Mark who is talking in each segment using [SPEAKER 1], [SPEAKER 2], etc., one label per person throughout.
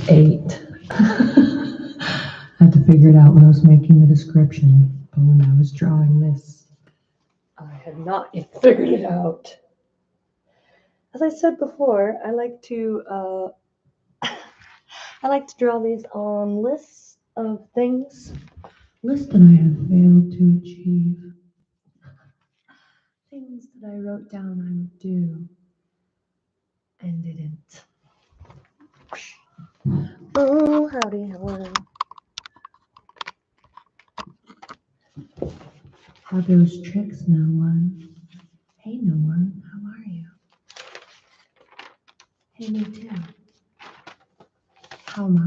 [SPEAKER 1] 8. I had to figure it out when I was making the description, but when I was drawing this, I had not yet figured it out. As I said before, I like to draw these on lists of things. Lists that I have failed to achieve. Things that I wrote down I would do and didn't. Oh, howdy, hello. How those tricks, no one? Hey, no one, how are you? Hey, me too. How am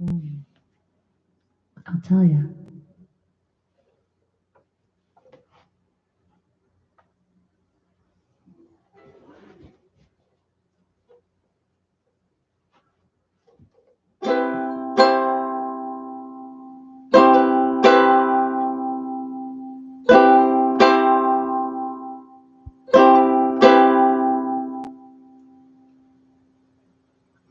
[SPEAKER 1] I? I'll tell you.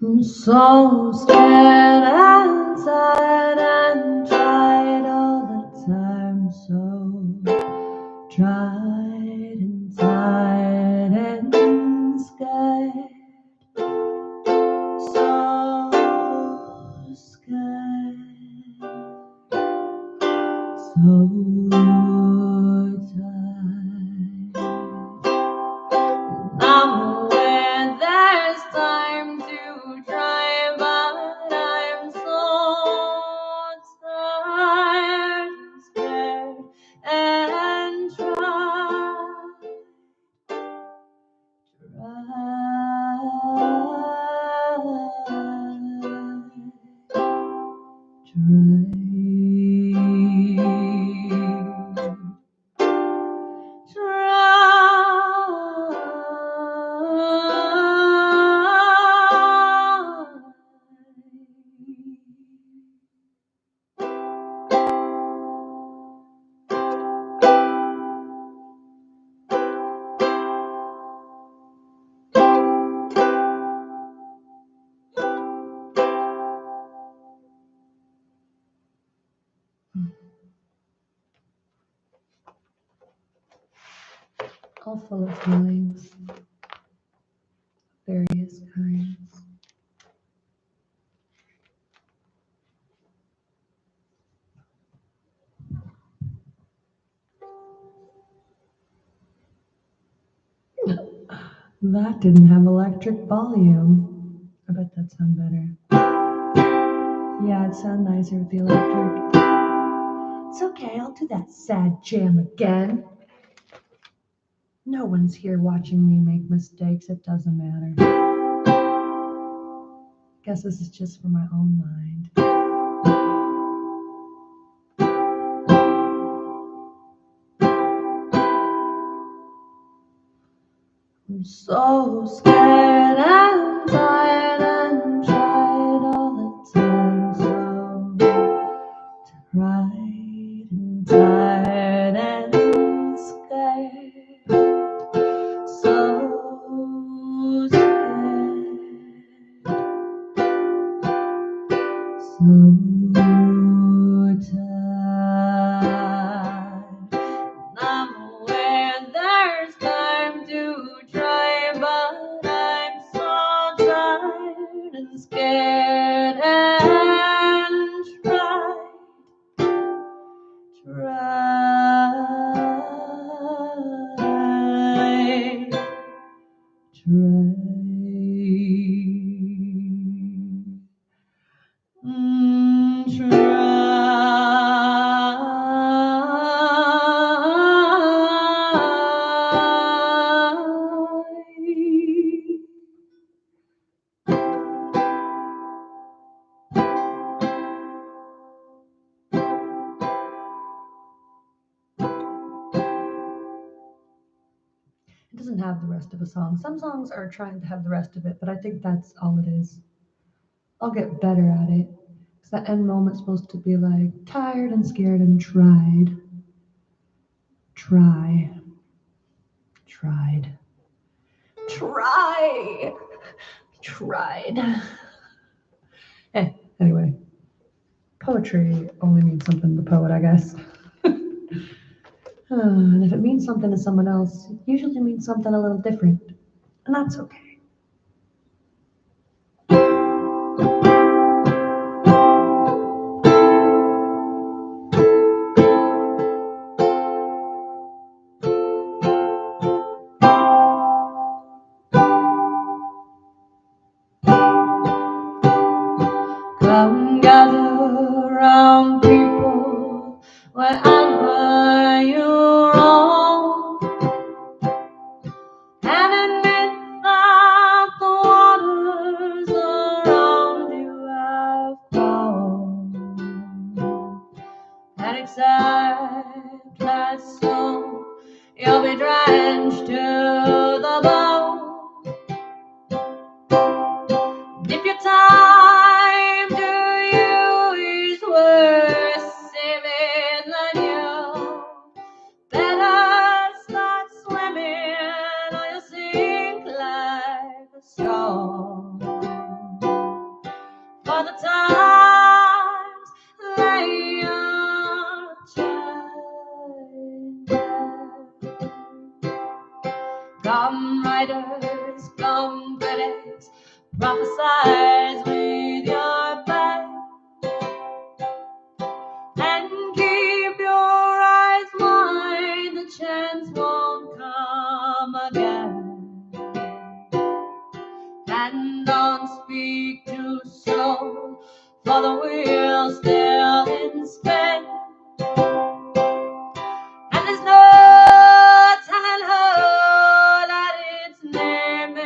[SPEAKER 1] I'm so scared and tired and tried all the time. So tried and tired and scared. So scared. So tired. I'm aware there's time to try, but I'm so tired and scared and all full of feelings, various kinds. That didn't have electric volume. I bet that sound better. Yeah, it'd sound nicer with the electric. It's okay, I'll do that sad jam again. No one's here watching me make mistakes, it doesn't matter. Guess this is just for my own mind. I'm so scared and tired and tried all the time. So tried and tired and scared. So scared. So tired. I'm aware there's time to try, but I'm so tired and scared and tried. It doesn't have the rest of a song. Some songs are trying to have the rest of it, but I think that's all it is. I'll get better at it. Because that end moment's supposed to be like tired and scared and tried. Tried. Tried. Anyway, poetry only means something to the poet, I guess. And if it means something to someone else, it usually means something a little different. And that's okay. Come gather round people wherever you're wrong, and admit that the waters around you have fallen, and accept that soon you'll be drenched to the bone. If your time to you is worth saving, then you better start swimming or you'll sink like a stone. For the times they are changing. Come writers, come critics, prophesize with your faith, and keep your eyes wide, the chance won't come again. And don't speak too soon, for the wheel's still in spin, and there's no telling who that it's naming.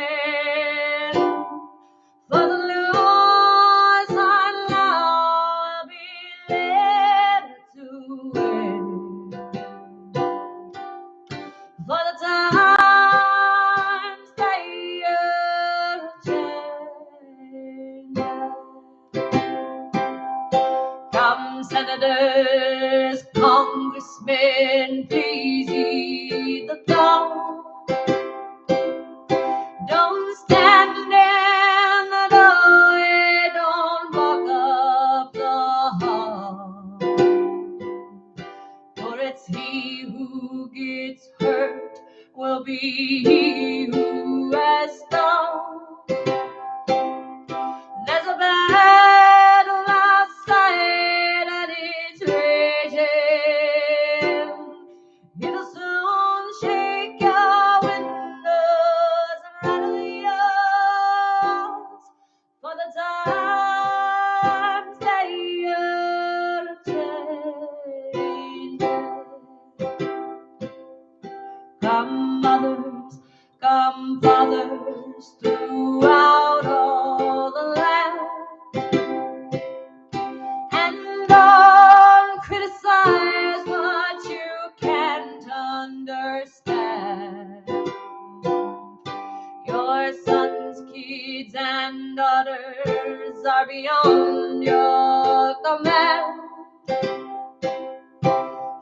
[SPEAKER 1] For the lures on love will be led to win. For the times they are changing. Come senators, congressmen, please heed the call. Don't stand in the doorway, don't walk up the hall, for it's he who gets hurt will be he who has stalled. There's a battle outside and it's raging. It'll soon shake your windows and rattle yours, for the times they are changing. Come mothers, come fathers throughout all the land, and don't criticize what you can't understand. Your sons, kids, and daughters are beyond your command.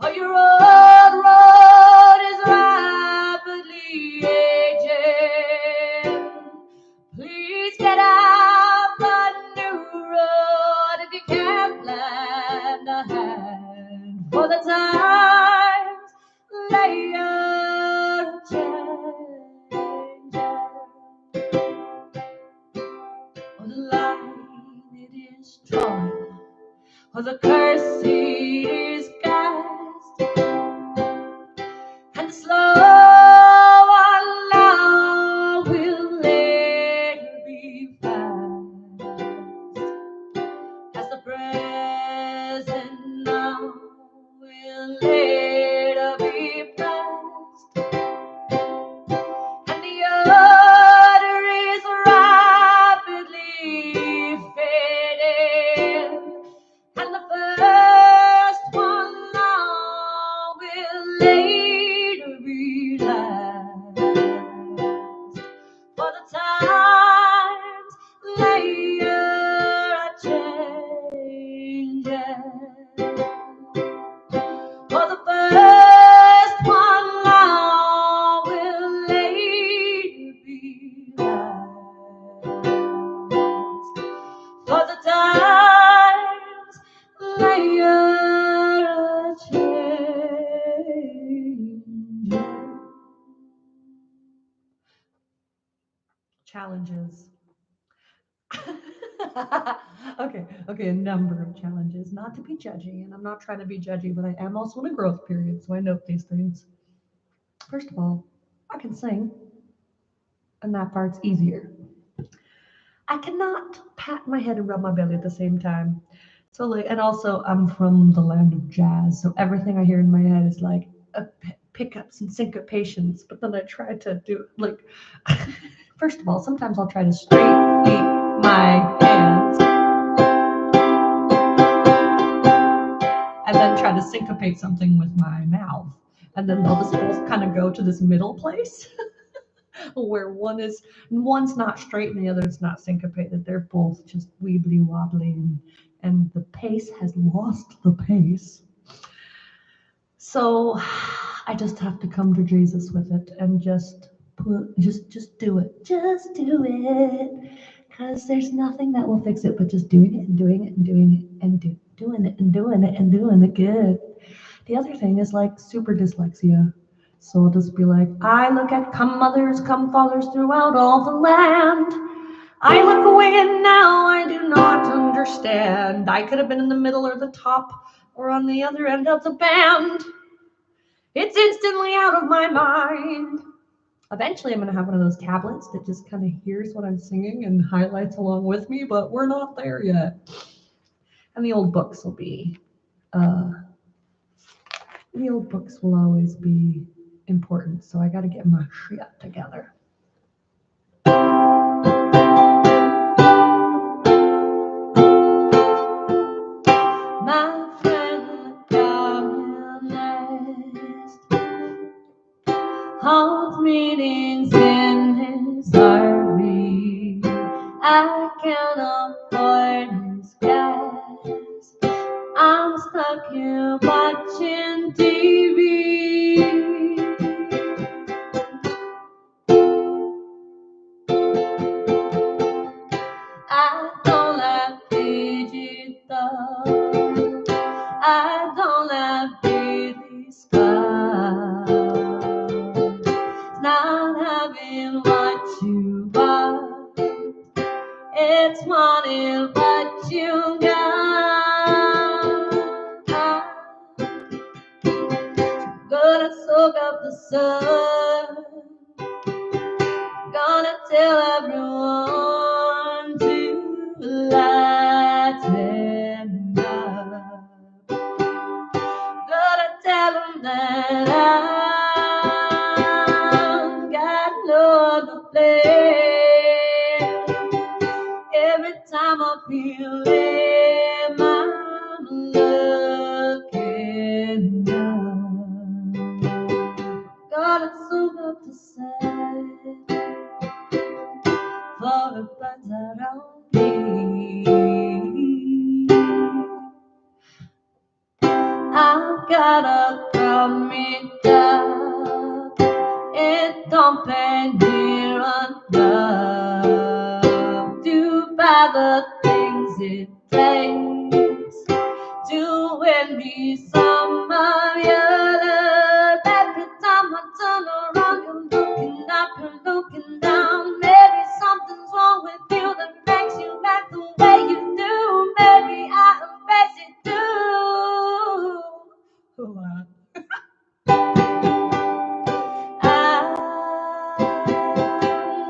[SPEAKER 1] Oh, your old road is rapidly aging. Please get out the new road if you can't lend a hand, for the times they are changing. Oh, the line it is drawn, oh, the curse is cast, and the slow one now will later be fast, as the present now will later be past, and the other is rapidly fading, and the first challenges. Okay, a number of challenges. Not to be judgy, and I'm not trying to be judgy, but I am also in a growth period, so I note these things. First of all, I can sing, and that part's easier. I cannot pat my head and rub my belly at the same time. So like, and also I'm from the land of jazz, so everything I hear in my head is like pickups and syncopations. But then I try to do like, first of all, sometimes I'll try to straight beat my hands, and then try to syncopate something with my mouth, and then they'll just both kind of go to this middle place. Where one's not straight and the other's not syncopated. They're both just weebly wobbly, and the pace has lost the pace. So I just have to come to Jesus with it and just do it. Just do it. Because there's nothing that will fix it but just doing it and doing it and doing it and doing it and doing it and doing it good. The other thing is like super dyslexia. So I'll just be like, I look at come mothers, come fathers throughout all the land. I look away and now I do not understand. I could have been in the middle or the top or on the other end of the band. It's instantly out of my mind. Eventually I'm going to have one of those tablets that just kind of hears what I'm singing and highlights along with me, but we're not there yet. And the old books will be, the old books will always be important, so I got to get my shit together. My friend, the communist, holds meetings in his RV. I can't afford his gas. I'm stuck here watching TV. I don't like digital. I don't like daily stuff. It's not having what you want. It's wanting what you got. Gonna soak up the sun. Gonna tell everyone to lighten up. Gonna tell them that I've got no other place. Every time I feel it, I'm looking up. Gonna soak up the sun for the birds around me. I've got a crummy job. It don't pay near enough to buy the things it takes to win me some of your love. Every time I turn around, you're looking up, you're looking down. Maybe something's wrong with you that makes you act the way you do. Maybe I am crazy too. I'm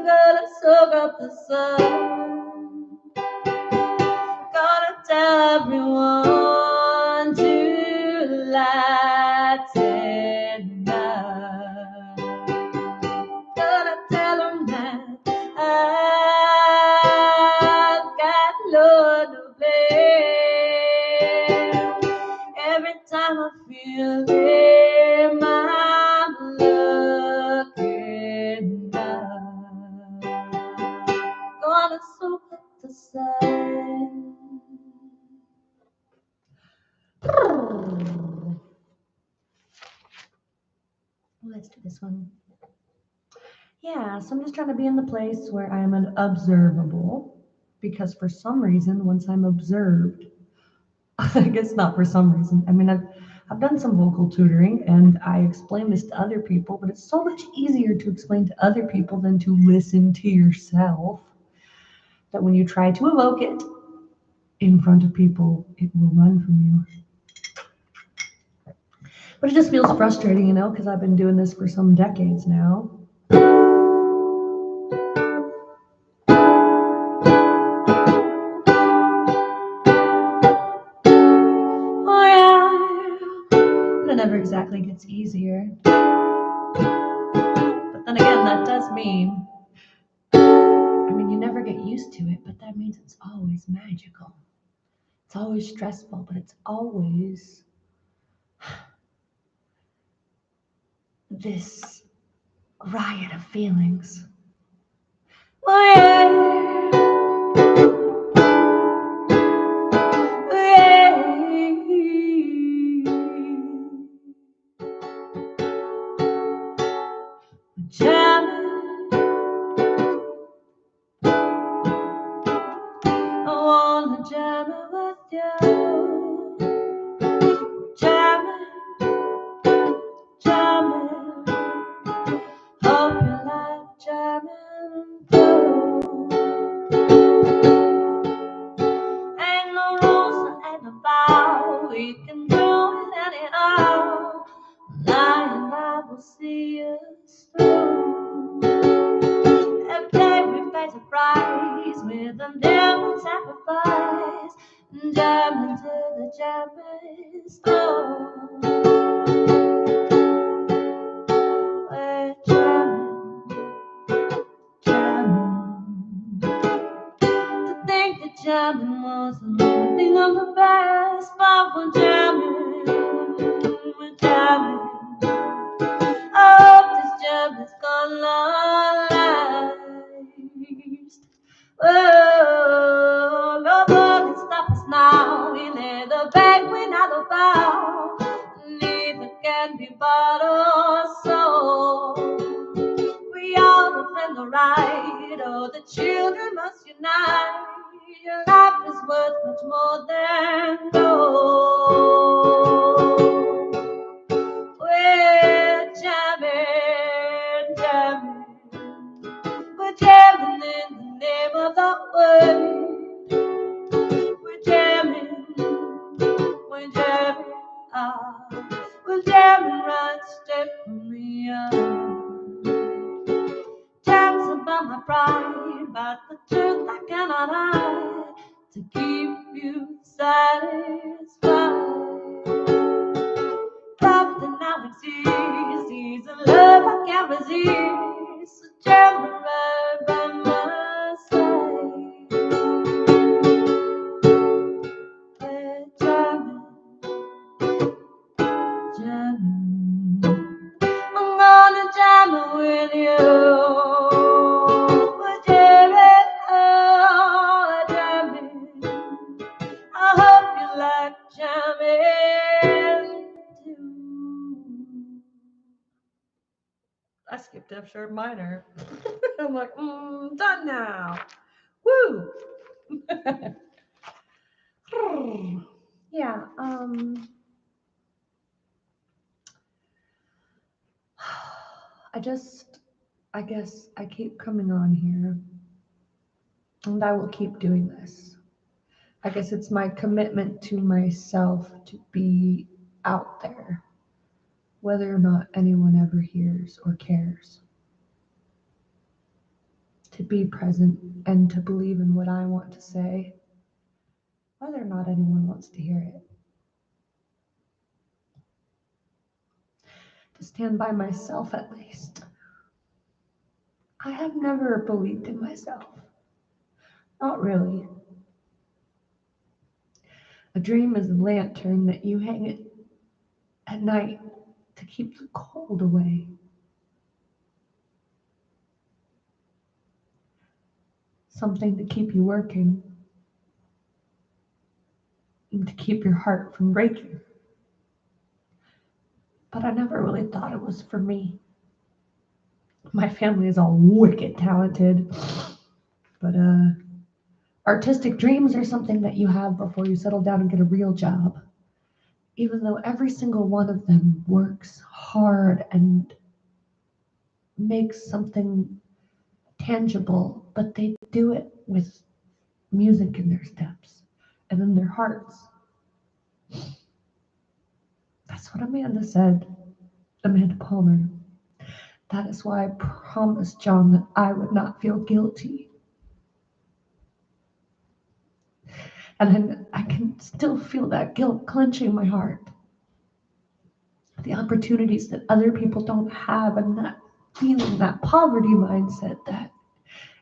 [SPEAKER 1] gonna soak up the sun. Gonna tell everyone to lighten up. Gonna tell them that I've got Lord to blame. Every time I feel him, I'm looking up. Gonna soak up the sun. Let's do this one. Yeah, so I'm just trying to be in the place where I'm an observable, because for some reason, once I'm observed, I guess not for some reason. I mean, I've I've done some vocal tutoring and I explain this to other people, but it's so much easier to explain to other people than to listen to yourself. That when you try to evoke it in front of people, it will run from you. But it just feels frustrating, because I've been doing this for some decades now. Oh yeah, but it never exactly gets easier. But then again, that does mean, you never get used to it, but that means it's always magical. It's always stressful, but it's always this riot of feelings. Oh yeah. Jamming was the only thing of the best, but we're jamming. I hope this jam is gonna last. Oh, nobody stop us now. We let the back win out the bow. Neither can be but our soul. We all defend the right. Oh, the children must unite. Your life is worth much more than gold. We're jamming. We're jamming in the name of the word. We're jamming. We're jamming right step from me. Jams about my pride, but the truth I cannot hide to keep you satisfied. Love that now exists is a love I can't resist. So jam right by my side. Yeah, jamming. I'm gonna jam it with you. I hope you like jamming too. I skipped F sharp minor. I'm like, done now. Woo! Yeah, I guess I keep coming on here, and I will keep doing this. I guess it's my commitment to myself to be out there, whether or not anyone ever hears or cares. To be present and to believe in what I want to say, whether or not anyone wants to hear it. To stand by myself at least. I have never believed in myself. Not really. A dream is a lantern that you hang it at night to keep the cold away. Something to keep you working. And to keep your heart from breaking. But I never really thought it was for me. My family is all wicked talented. But artistic dreams are something that you have before you settle down and get a real job. even though every single one of them works hard and makes something tangible, but they do it with music in their steps and in their hearts. That's what Amanda said, Amanda Palmer. That is why I promised John that I would not feel guilty. And I can still feel that guilt clenching my heart. The opportunities that other people don't have, and that feeling, that poverty mindset that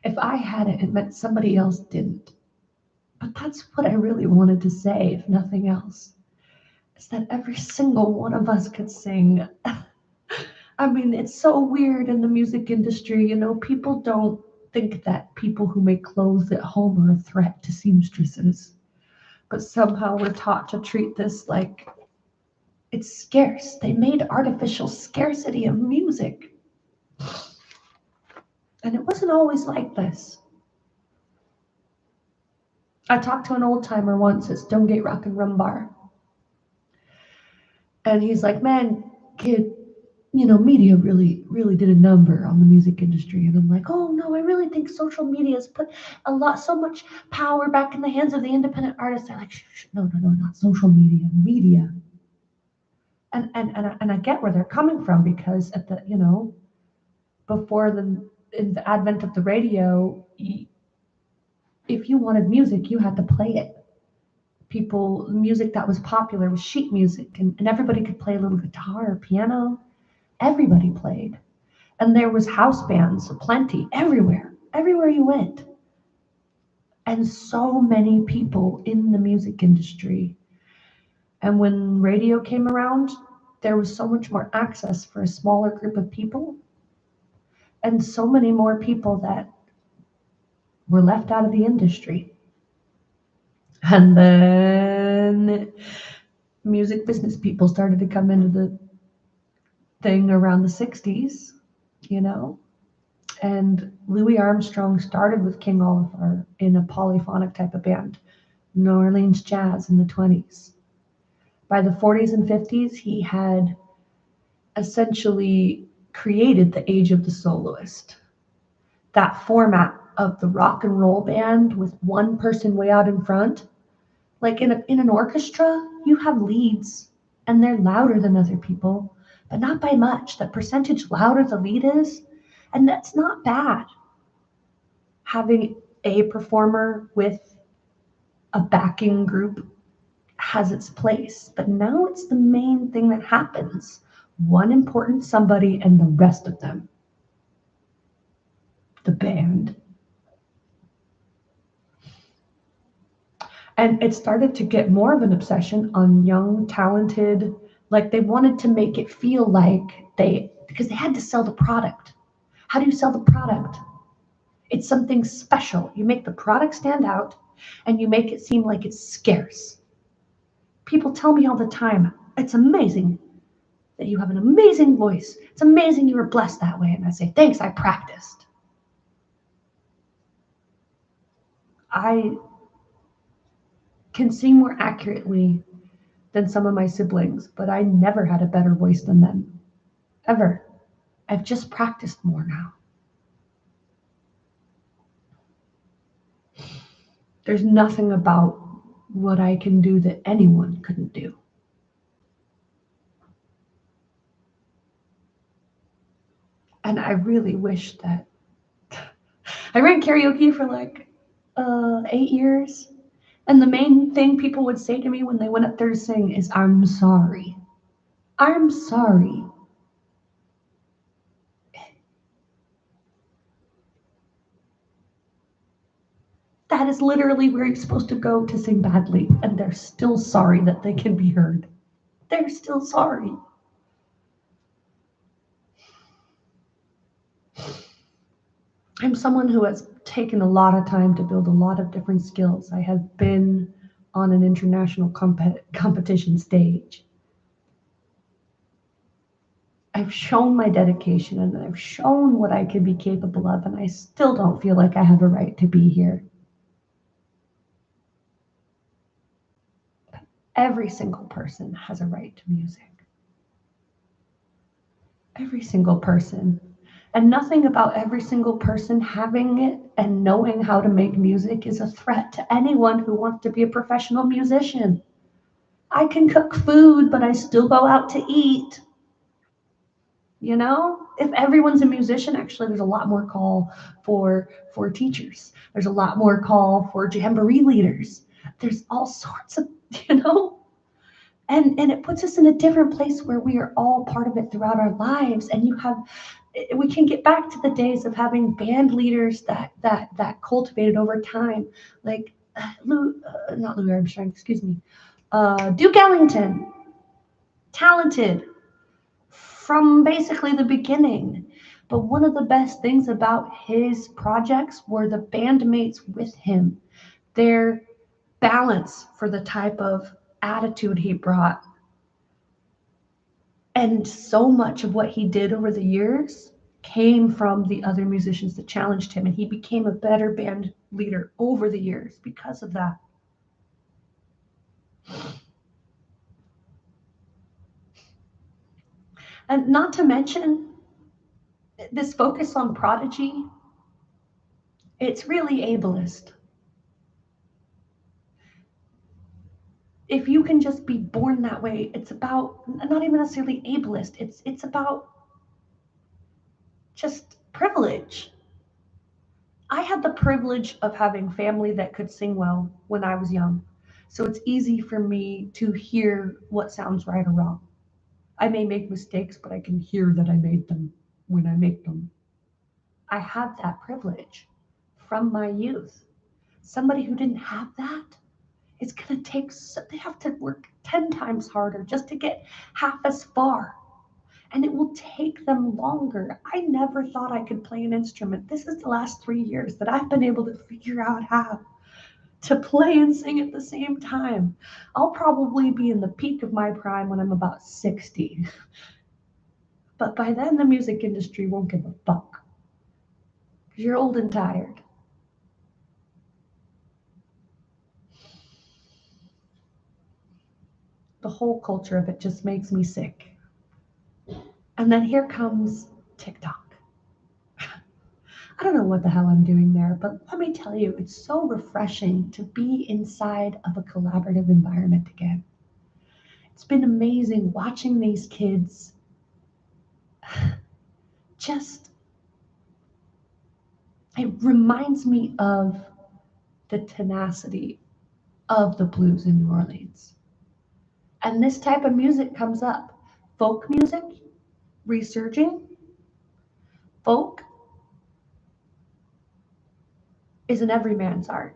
[SPEAKER 1] if I had it, it meant somebody else didn't. But that's what I really wanted to say, if nothing else, is that every single one of us could sing. I mean, it's so weird in the music industry, you know, people don't think that people who make clothes at home are a threat to seamstresses. But somehow we're taught to treat this like it's scarce. They made artificial scarcity of music. And it wasn't always like this. I talked to an old timer once at Stonegate Rock and Rum Bar. And he's like, man, kid, you know, media really did a number on the music industry. And I'm like, oh no, I really think social media has put so much power back in the hands of the independent artists. I'm like, no, not social media, media. And I get where they're coming from, because at the, you know, before in the advent of the radio, if you wanted music, you had to play it. Music that was popular was sheet music, and everybody could play a little guitar or piano. Everybody played. And there was house bands plenty everywhere you went. And so many people in the music industry. And when radio came around, there was so much more access for a smaller group of people, and so many more people that were left out of the industry. And then music business people started to come into the thing around the 60s, you know. And Louis Armstrong started with King Oliver in a polyphonic type of band, New Orleans jazz, in the 20s. By the 40s and 50s, he had essentially created the age of the soloist. That format of the rock and roll band with one person way out in front. Like in an orchestra, you have leads and they're louder than other people, but not by much. The percentage louder the lead is, and that's not bad. Having a performer with a backing group has its place, but now it's the main thing that happens. One important somebody and the rest of them. The band. And it started to get more of an obsession on young, talented, like they wanted to make it feel like because they had to sell the product. How do you sell the product? It's something special. You make the product stand out and you make it seem like it's scarce. People tell me all the time, it's amazing that you have an amazing voice. It's amazing you were blessed that way. And I say, thanks, I practiced. I can sing more accurately than some of my siblings, but I never had a better voice than them. Ever. I've just practiced more now. There's nothing about what I can do that anyone couldn't do. And I really wish that I ran karaoke for like 8 years. And the main thing people would say to me when they went up there to sing is, I'm sorry. I'm sorry. That is literally where you're supposed to go to sing badly. And they're still sorry that they can be heard. They're still sorry. I'm someone who has taken a lot of time to build a lot of different skills. I have been on an international competition stage. I've shown my dedication and I've shown what I can be capable of, and I still don't feel like I have a right to be here. Every single person has a right to music. Every single person. And nothing about every single person having it and knowing how to make music is a threat to anyone who wants to be a professional musician. I can cook food, but I still go out to eat. You know, if everyone's a musician, actually, there's a lot more call for teachers. There's a lot more call for jamboree leaders. There's all sorts of, you know, and it puts us in a different place where we are all part of it throughout our lives. And we can get back to the days of having band leaders that cultivated over time, like not Louis Armstrong, excuse me, Duke Ellington, talented from basically the beginning. But one of the best things about his projects were the bandmates with him, their balance for the type of attitude he brought. And so much of what he did over the years came from the other musicians that challenged him, and he became a better band leader over the years because of that. And not to mention this focus on prodigy, it's really ableist. If you can just be born that way, it's about not even necessarily ableist. It's about just privilege. I had the privilege of having family that could sing well when I was young. So it's easy for me to hear what sounds right or wrong. I may make mistakes, but I can hear that I made them when I make them. I have that privilege from my youth. Somebody who didn't have that, it's going to take, they have to work 10 times harder just to get half as far. And it will take them longer. I never thought I could play an instrument. This is the last 3 years that I've been able to figure out how to play and sing at the same time. I'll probably be in the peak of my prime when I'm about 60. But by then, the music industry won't give a fuck. Because you're old and tired. The whole culture of it just makes me sick. And then here comes TikTok. I don't know what the hell I'm doing there, but let me tell you, it's so refreshing to be inside of a collaborative environment again. It's been amazing watching these kids just, it reminds me of the tenacity of the blues in New Orleans. And this type of music comes up. Folk music, resurging. Folk is an everyman's art.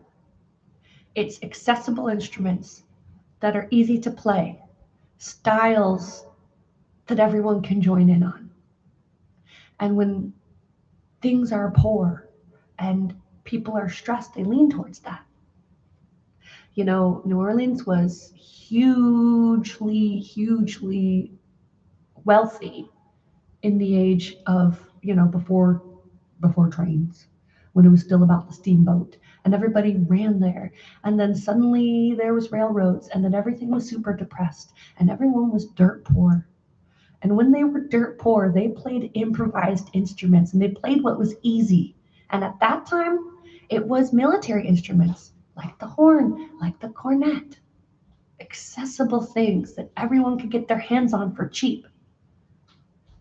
[SPEAKER 1] It's accessible instruments that are easy to play, styles that everyone can join in on. And when things are poor and people are stressed, they lean towards that. You know, New Orleans was hugely wealthy in the age of, before trains, when it was still about the steamboat and everybody ran there. And then suddenly there was railroads and then everything was super depressed and everyone was dirt poor. And when they were dirt poor, they played improvised instruments and they played what was easy. And at that time, it was military instruments like the horn, like the cornet, accessible things that everyone could get their hands on for cheap.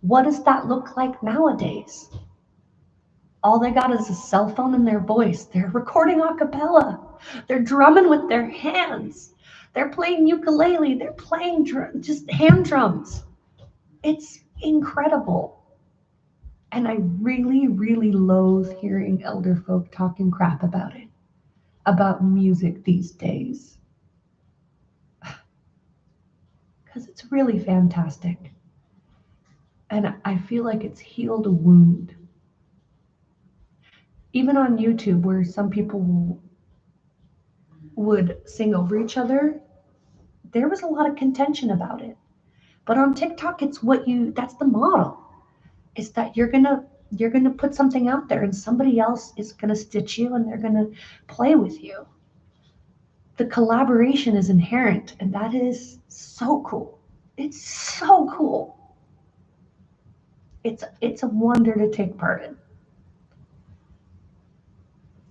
[SPEAKER 1] What does that look like nowadays? All they got is a cell phone and their voice. They're recording a cappella. They're drumming with their hands. They're playing ukulele. They're playing just hand drums. It's incredible. And I really loathe hearing elder folk talking crap about it, about music these days. Because it's really fantastic. And I feel like it's healed a wound. Even on YouTube, where some people would sing over each other, there was a lot of contention about it. But on TikTok, that's the model. Is that you're gonna put something out there and somebody else is gonna stitch you and they're gonna play with you. the collaboration is inherent, and that is so cool. It's so cool. It's a wonder to take part in.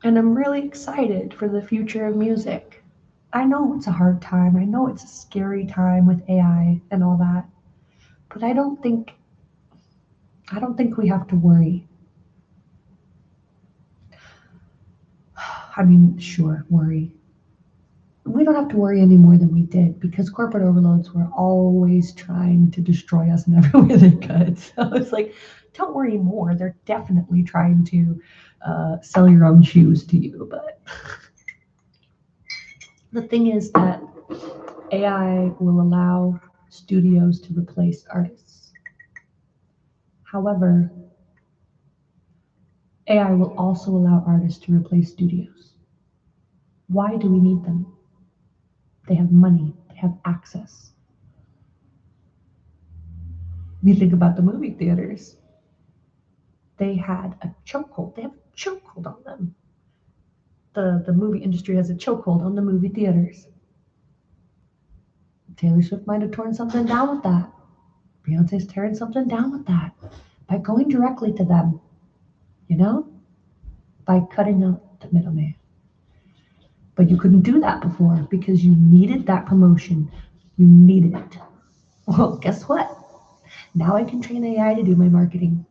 [SPEAKER 1] And I'm really excited for the future of music. I know it's a hard time. I know it's a scary time with AI and all that. But I don't think we have to worry. I mean, sure, worry. We don't have to worry any more than we did because corporate overloads were always trying to destroy us in every way they could. So it's like, don't worry more. They're definitely trying to sell your own shoes to you. But the thing is that AI will allow studios to replace artists. However, AI will also allow artists to replace studios. Why do we need them? They have money, they have access. You think about the movie theaters. They had a chokehold. They have a chokehold on them. The movie industry has a chokehold on the movie theaters. Taylor Swift might have torn something down with that. Beyonce's tearing something down with that by going directly to them, you know, by cutting out the middleman. But you couldn't do that before because you needed that promotion. You needed it. Well, guess what? Now I can train AI to do my marketing.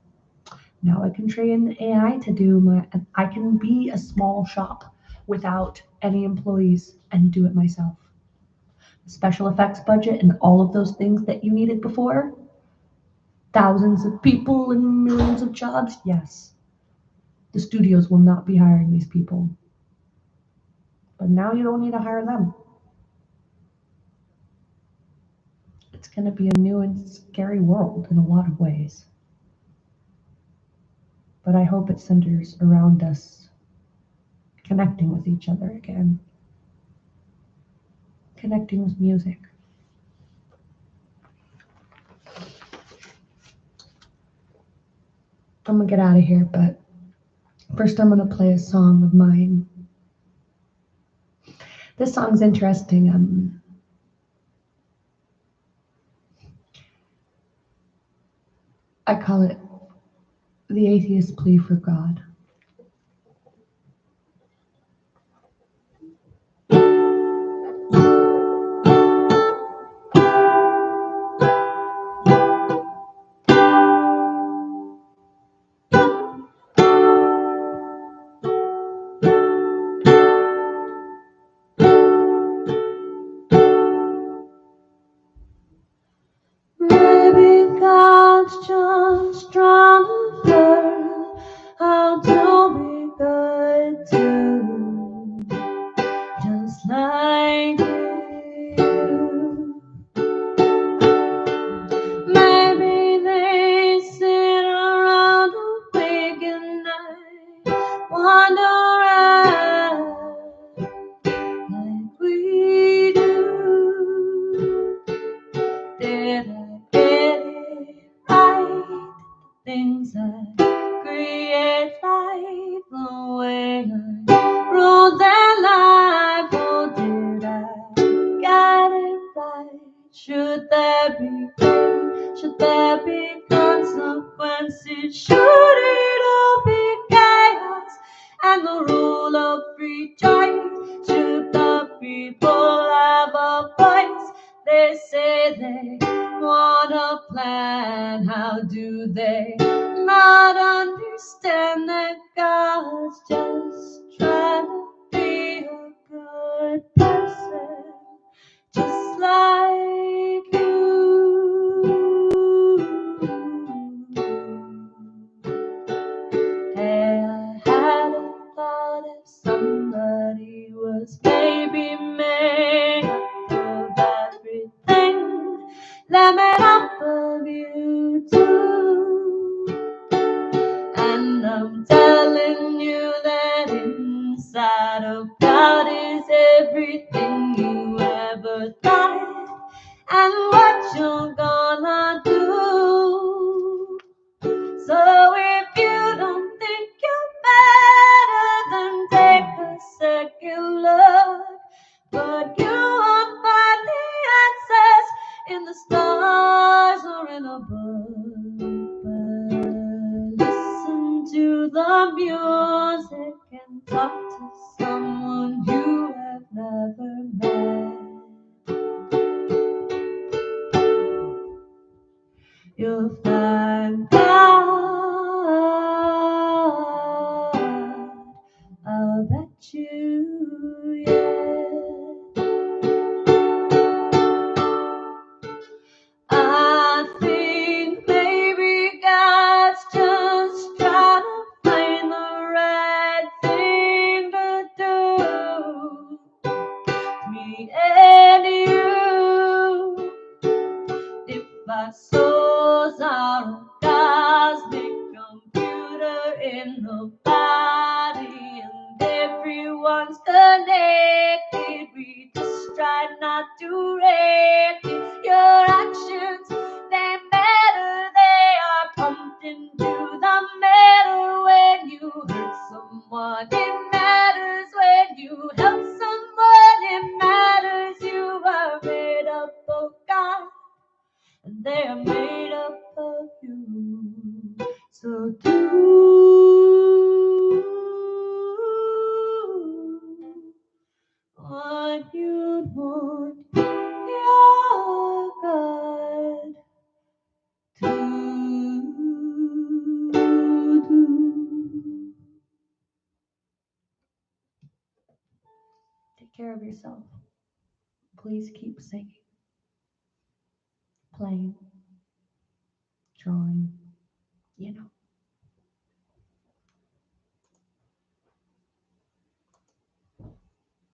[SPEAKER 1] Now I can train AI to I can be a small shop without any employees and do it myself. Special effects budget and all of those things that you needed before, thousands of people and millions of jobs, yes. The studios will not be hiring these people. But now you don't need to hire them. It's going to be a new and scary world in a lot of ways. But I hope it centers around us connecting with each other again, connecting with music. I'm gonna get out of here, but first I'm gonna play a song of mine. This song's interesting. I call it The Atheist Plea for God. Maybe God's just trying to learn how to be good too, just like you. Maybe they sit around awake at night, wondering like we do. Did I get it right? Things I create life the way I ruled their life. Or did I get it right? Should there be pain? Should there be consequences? Should it all be chaos and the rule of free choice? Should the people have a voice? They say they want a plan. How do they not understand that God's just trying to be a good person, just like you? Hey, I had a thought if somebody was maybe made up of everything that made up of you too. And I'm telling you that but listen to the music and talk to someone you have never met. You'll find out, I'll bet you, yeah. I think maybe God's just trying to find the right thing to do. Me and you, if our souls are a cosmic computer in the body and everyone's connected, we just try not to wreck it. Your actions, they matter, they are pumped into the metal. When you hurt someone, it matters. When you help someone, it matters. You are made up of God, and they are made up of you. So do what you want your God to do. Take care of yourself. Please keep singing, playing, drawing,